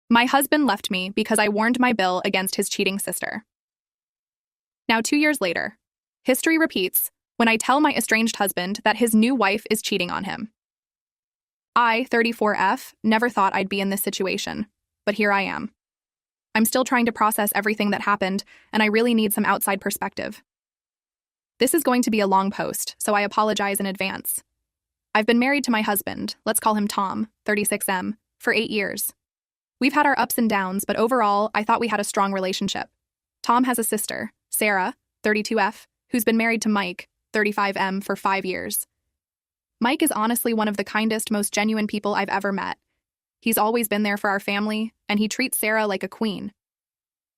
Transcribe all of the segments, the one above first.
My husband left me because I warned my Bill against his cheating sister. Now, 2 years later, history repeats when I tell my estranged husband that his new wife is cheating on him. I, 34F, never thought I'd be in this situation, but here I am. I'm still trying to process everything that happened, and I really need some outside perspective. This is going to be a long post, so I apologize in advance. I've been married to my husband, let's call him Tom, 36M, for 8 years. We've had our ups and downs, but overall, I thought we had a strong relationship. Tom has a sister, Sarah, 32F, who's been married to Mike, 35M, for 5 years. Mike is honestly one of the kindest, most genuine people I've ever met. He's always been there for our family, and he treats Sarah like a queen.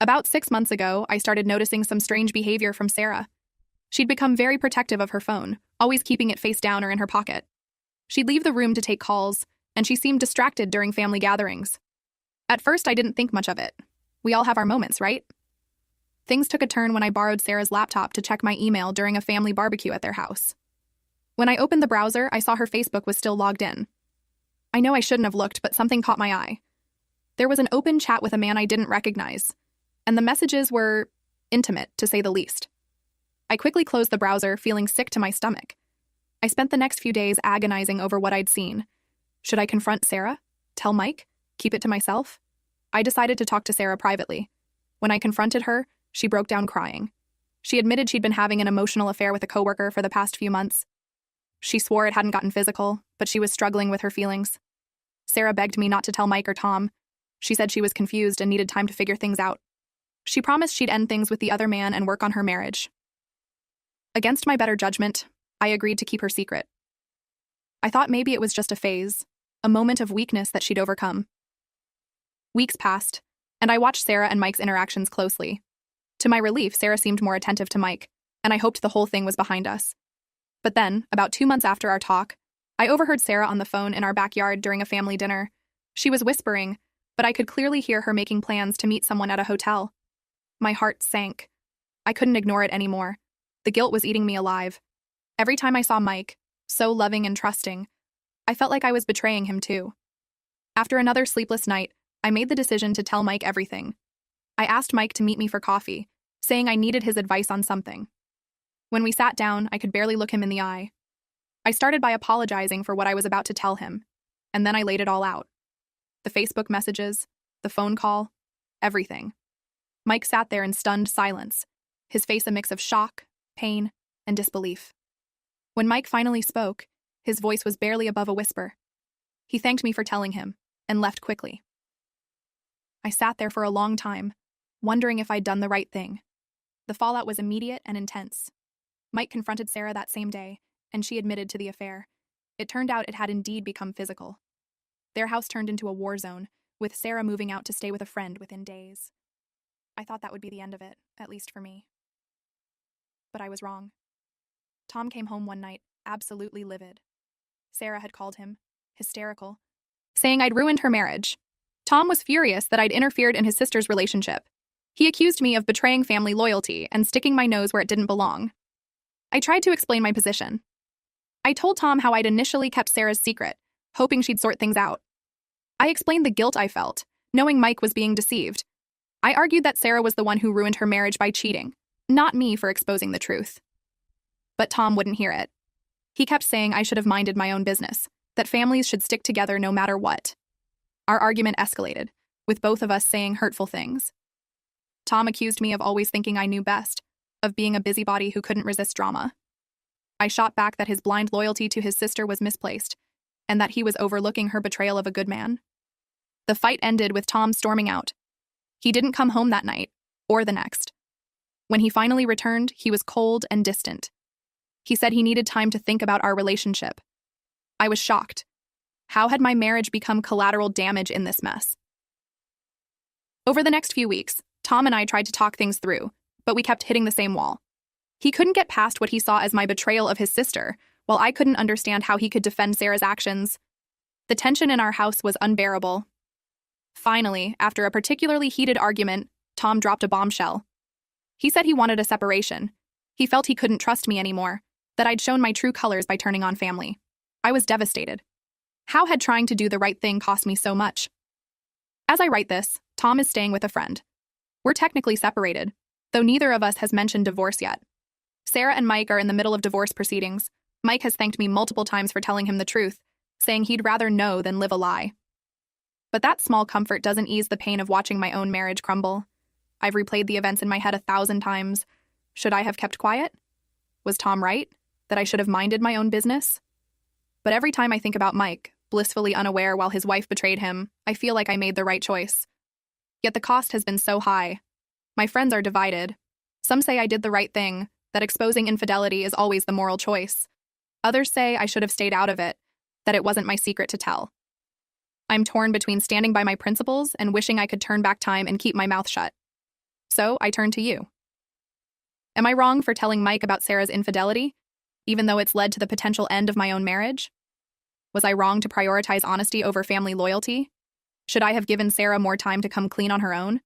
About 6 months ago, I started noticing some strange behavior from Sarah. She'd become very protective of her phone, always keeping it face down or in her pocket. She'd leave the room to take calls, and she seemed distracted during family gatherings. At first, I didn't think much of it. We all have our moments, right? Things took a turn when I borrowed Sarah's laptop to check my email during a family barbecue at their house. When I opened the browser, I saw her Facebook was still logged in. I know I shouldn't have looked, but something caught my eye. There was an open chat with a man I didn't recognize, and the messages were intimate, to say the least. I quickly closed the browser, feeling sick to my stomach. I spent the next few days agonizing over what I'd seen. Should I confront Sarah? Tell Mike? Keep it to myself? I decided to talk to Sarah privately. When I confronted her, she broke down crying. She admitted she'd been having an emotional affair with a coworker for the past few months. She swore it hadn't gotten physical, but she was struggling with her feelings. Sarah begged me not to tell Mike or Tom. She said she was confused and needed time to figure things out. She promised she'd end things with the other man and work on her marriage. Against my better judgment, I agreed to keep her secret. I thought maybe it was just a phase, a moment of weakness that she'd overcome. Weeks passed, and I watched Sarah and Mike's interactions closely. To my relief, Sarah seemed more attentive to Mike, and I hoped the whole thing was behind us. But then, about 2 months after our talk, I overheard Sarah on the phone in our backyard during a family dinner. She was whispering, but I could clearly hear her making plans to meet someone at a hotel. My heart sank. I couldn't ignore it anymore. The guilt was eating me alive. Every time I saw Mike, so loving and trusting, I felt like I was betraying him too. After another sleepless night, I made the decision to tell Mike everything. I asked Mike to meet me for coffee, saying I needed his advice on something. When we sat down, I could barely look him in the eye. I started by apologizing for what I was about to tell him, and then I laid it all out. The Facebook messages, the phone call, everything. Mike sat there in stunned silence, his face a mix of shock, pain, and disbelief. When Mike finally spoke, his voice was barely above a whisper. He thanked me for telling him, and left quickly. I sat there for a long time, wondering if I'd done the right thing. The fallout was immediate and intense. Mike confronted Sarah that same day, and she admitted to the affair. It turned out it had indeed become physical. Their house turned into a war zone, with Sarah moving out to stay with a friend within days. I thought that would be the end of it, at least for me. But I was wrong. Tom came home one night, absolutely livid. Sarah had called him, hysterical, saying I'd ruined her marriage. Tom was furious that I'd interfered in his sister's relationship. He accused me of betraying family loyalty and sticking my nose where it didn't belong. I tried to explain my position. I told Tom how I'd initially kept Sarah's secret, hoping she'd sort things out. I explained the guilt I felt, knowing Mike was being deceived. I argued that Sarah was the one who ruined her marriage by cheating, not me for exposing the truth. But Tom wouldn't hear it. He kept saying I should have minded my own business, that families should stick together no matter what. Our argument escalated, with both of us saying hurtful things. Tom accused me of always thinking I knew best, of being a busybody who couldn't resist drama. I shot back that his blind loyalty to his sister was misplaced, and that he was overlooking her betrayal of a good man. The fight ended with Tom storming out. He didn't come home that night, or the next. When he finally returned, he was cold and distant. He said he needed time to think about our relationship. I was shocked. How had my marriage become collateral damage in this mess? Over the next few weeks, Tom and I tried to talk things through, but we kept hitting the same wall. He couldn't get past what he saw as my betrayal of his sister, while I couldn't understand how he could defend Sarah's actions. The tension in our house was unbearable. Finally, after a particularly heated argument, Tom dropped a bombshell. He said he wanted a separation. He felt he couldn't trust me anymore, that I'd shown my true colors by turning on family. I was devastated. How had trying to do the right thing cost me so much? As I write this, Tom is staying with a friend. We're technically separated, though neither of us has mentioned divorce yet. Sarah and Mike are in the middle of divorce proceedings. Mike has thanked me multiple times for telling him the truth, saying he'd rather know than live a lie. But that small comfort doesn't ease the pain of watching my own marriage crumble. I've replayed the events in my head 1,000 times. Should I have kept quiet? Was Tom right? That I should have minded my own business? But every time I think about Mike, blissfully unaware while his wife betrayed him, I feel like I made the right choice. Yet the cost has been so high. My friends are divided. Some say I did the right thing, that exposing infidelity is always the moral choice. Others say I should have stayed out of it, that it wasn't my secret to tell. I'm torn between standing by my principles and wishing I could turn back time and keep my mouth shut. So I turn to you. Am I wrong for telling Mike about Sarah's infidelity, even though it's led to the potential end of my own marriage? Was I wrong to prioritize honesty over family loyalty? Should I have given Sarah more time to come clean on her own?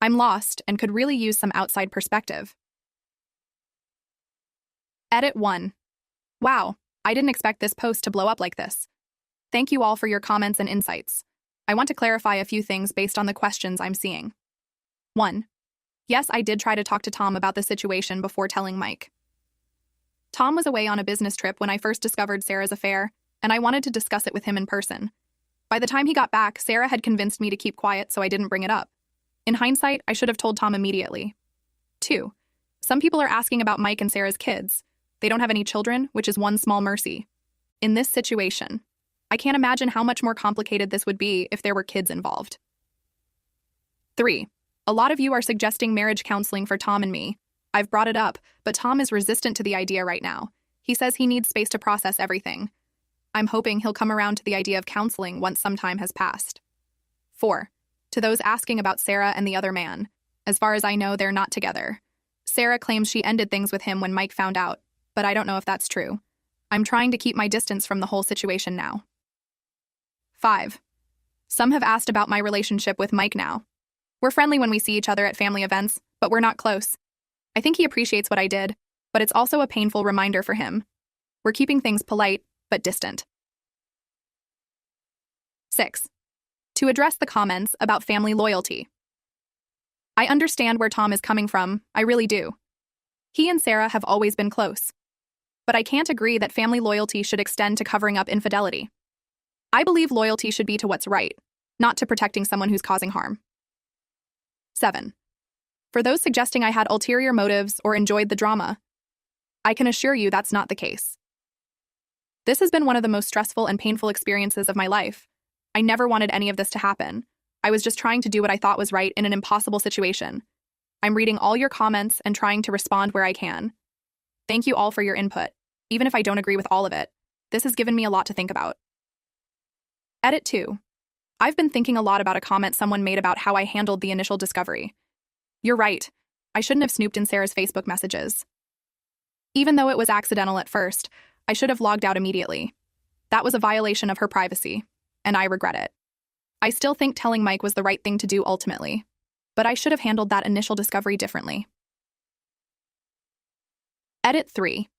I'm lost and could really use some outside perspective. Edit 1. Wow, I didn't expect this post to blow up like this. Thank you all for your comments and insights. I want to clarify a few things based on the questions I'm seeing. 1. Yes, I did try to talk to Tom about the situation before telling Mike. Tom was away on a business trip when I first discovered Sarah's affair, and I wanted to discuss it with him in person. By the time he got back, Sarah had convinced me to keep quiet, so I didn't bring it up. In hindsight, I should have told Tom immediately. 2. Some people are asking about Mike and Sarah's kids. They don't have any children, which is one small mercy. In this situation, I can't imagine how much more complicated this would be if there were kids involved. 3. A lot of you are suggesting marriage counseling for Tom and me. I've brought it up, but Tom is resistant to the idea right now. He says he needs space to process everything. I'm hoping he'll come around to the idea of counseling once some time has passed. 4. To those asking about Sarah and the other man, as far as I know, they're not together. Sarah claims she ended things with him when Mike found out, but I don't know if that's true. I'm trying to keep my distance from the whole situation now. 5. Some have asked about my relationship with Mike now. We're friendly when we see each other at family events, but we're not close. I think he appreciates what I did, but it's also a painful reminder for him. We're keeping things polite, but distant. 6. To address the comments about family loyalty. I understand where Tom is coming from, I really do. He and Sarah have always been close. But I can't agree that family loyalty should extend to covering up infidelity. I believe loyalty should be to what's right, not to protecting someone who's causing harm. 7. For those suggesting I had ulterior motives or enjoyed the drama, I can assure you that's not the case. This has been one of the most stressful and painful experiences of my life. I never wanted any of this to happen. I was just trying to do what I thought was right in an impossible situation. I'm reading all your comments and trying to respond where I can. Thank you all for your input. Even if I don't agree with all of it, this has given me a lot to think about. Edit 2. I've been thinking a lot about a comment someone made about how I handled the initial discovery. You're right. I shouldn't have snooped in Sarah's Facebook messages. Even though it was accidental at first, I should have logged out immediately. That was a violation of her privacy, and I regret it. I still think telling Mike was the right thing to do ultimately, but I should have handled that initial discovery differently. Edit 3.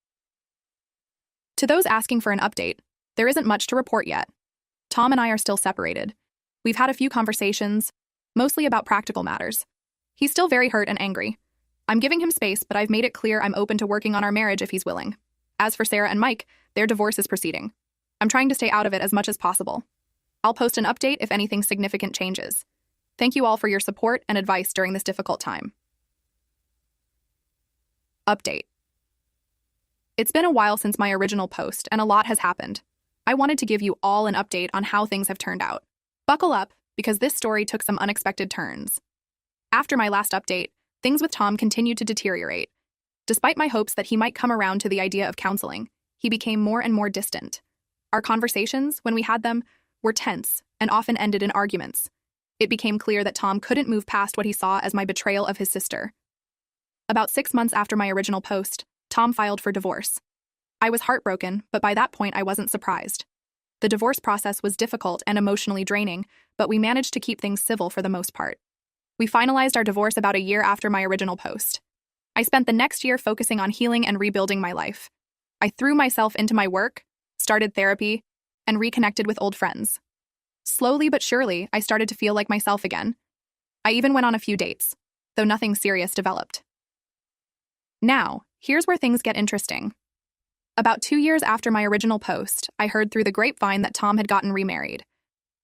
To those asking for an update, there isn't much to report yet. Tom and I are still separated. We've had a few conversations, mostly about practical matters. He's still very hurt and angry. I'm giving him space, but I've made it clear I'm open to working on our marriage if he's willing. As for Sarah and Mike, their divorce is proceeding. I'm trying to stay out of it as much as possible. I'll post an update if anything significant changes. Thank you all for your support and advice during this difficult time. Update. It's been a while since my original post, and a lot has happened. I wanted to give you all an update on how things have turned out. Buckle up, because this story took some unexpected turns. After my last update, things with Tom continued to deteriorate. Despite my hopes that he might come around to the idea of counseling, he became more and more distant. Our conversations, when we had them, were tense and often ended in arguments. It became clear that Tom couldn't move past what he saw as my betrayal of his sister. About 6 months after my original post, Tom filed for divorce. I was heartbroken, but by that point I wasn't surprised. The divorce process was difficult and emotionally draining, but we managed to keep things civil for the most part. We finalized our divorce about a year after my original post. I spent the next year focusing on healing and rebuilding my life. I threw myself into my work, started therapy, and reconnected with old friends. Slowly but surely, I started to feel like myself again. I even went on a few dates, though nothing serious developed. Now, here's where things get interesting. About 2 years after my original post, I heard through the grapevine that Tom had gotten remarried.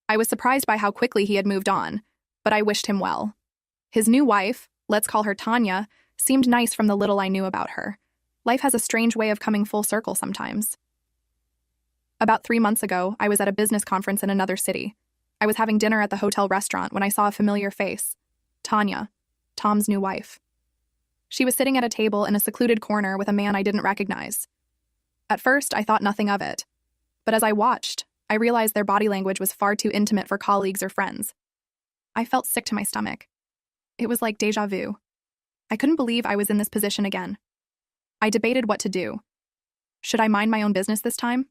I was surprised by how quickly he had moved on, but I wished him well. His new wife, let's call her Tanya, seemed nice from the little I knew about her. Life has a strange way of coming full circle sometimes. About 3 months ago, I was at a business conference in another city. I was having dinner at the hotel restaurant when I saw a familiar face. Tanya, Tom's new wife. She was sitting at a table in a secluded corner with a man I didn't recognize. At first, I thought nothing of it. But as I watched, I realized their body language was far too intimate for colleagues or friends. I felt sick to my stomach. It was like déjà vu. I couldn't believe I was in this position again. I debated what to do. Should I mind my own business this time?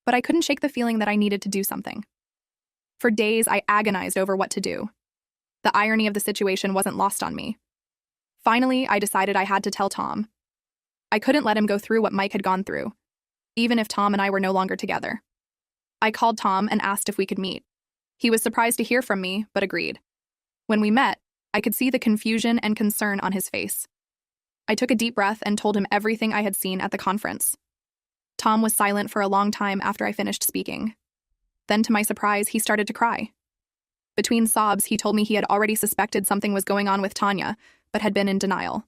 But I couldn't shake the feeling that I needed to do something. For days, I agonized over what to do. The irony of the situation wasn't lost on me. Finally, I decided I had to tell Tom. I couldn't let him go through what Mike had gone through, even if Tom and I were no longer together. I called Tom and asked if we could meet. He was surprised to hear from me, but agreed. When we met, I could see the confusion and concern on his face. I took a deep breath and told him everything I had seen at the conference. Tom was silent for a long time after I finished speaking. Then, to my surprise, he started to cry. Between sobs, he told me he had already suspected something was going on with Tanya, but had been in denial.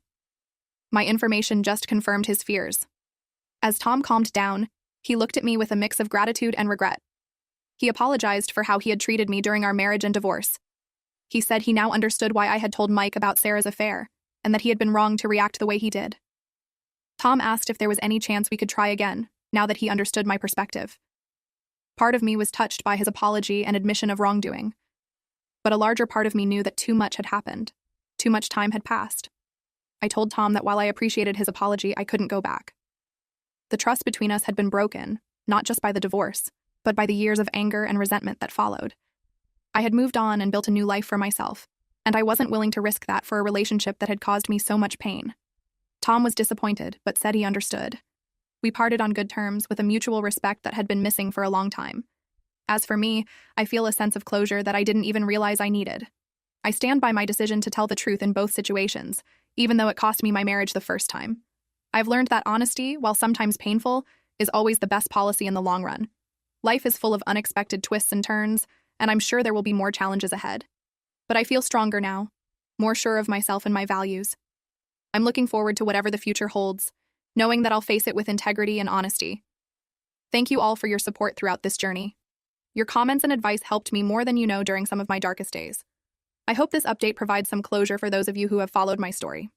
My information just confirmed his fears. As Tom calmed down, he looked at me with a mix of gratitude and regret. He apologized for how he had treated me during our marriage and divorce. He said he now understood why I had told Mike about Sarah's affair, and that he had been wrong to react the way he did. Tom asked if there was any chance we could try again, now that he understood my perspective. Part of me was touched by his apology and admission of wrongdoing. But a larger part of me knew that too much had happened. Too much time had passed. I told Tom that while I appreciated his apology, I couldn't go back. The trust between us had been broken, not just by the divorce, but by the years of anger and resentment that followed. I had moved on and built a new life for myself, and I wasn't willing to risk that for a relationship that had caused me so much pain. Tom was disappointed, but said he understood. We parted on good terms with a mutual respect that had been missing for a long time. As for me, I feel a sense of closure that I didn't even realize I needed. I stand by my decision to tell the truth in both situations, even though it cost me my marriage the first time. I've learned that honesty, while sometimes painful, is always the best policy in the long run. Life is full of unexpected twists and turns, and I'm sure there will be more challenges ahead. But I feel stronger now, more sure of myself and my values. I'm looking forward to whatever the future holds, knowing that I'll face it with integrity and honesty. Thank you all for your support throughout this journey. Your comments and advice helped me more than you know during some of my darkest days. I hope this update provides some closure for those of you who have followed my story.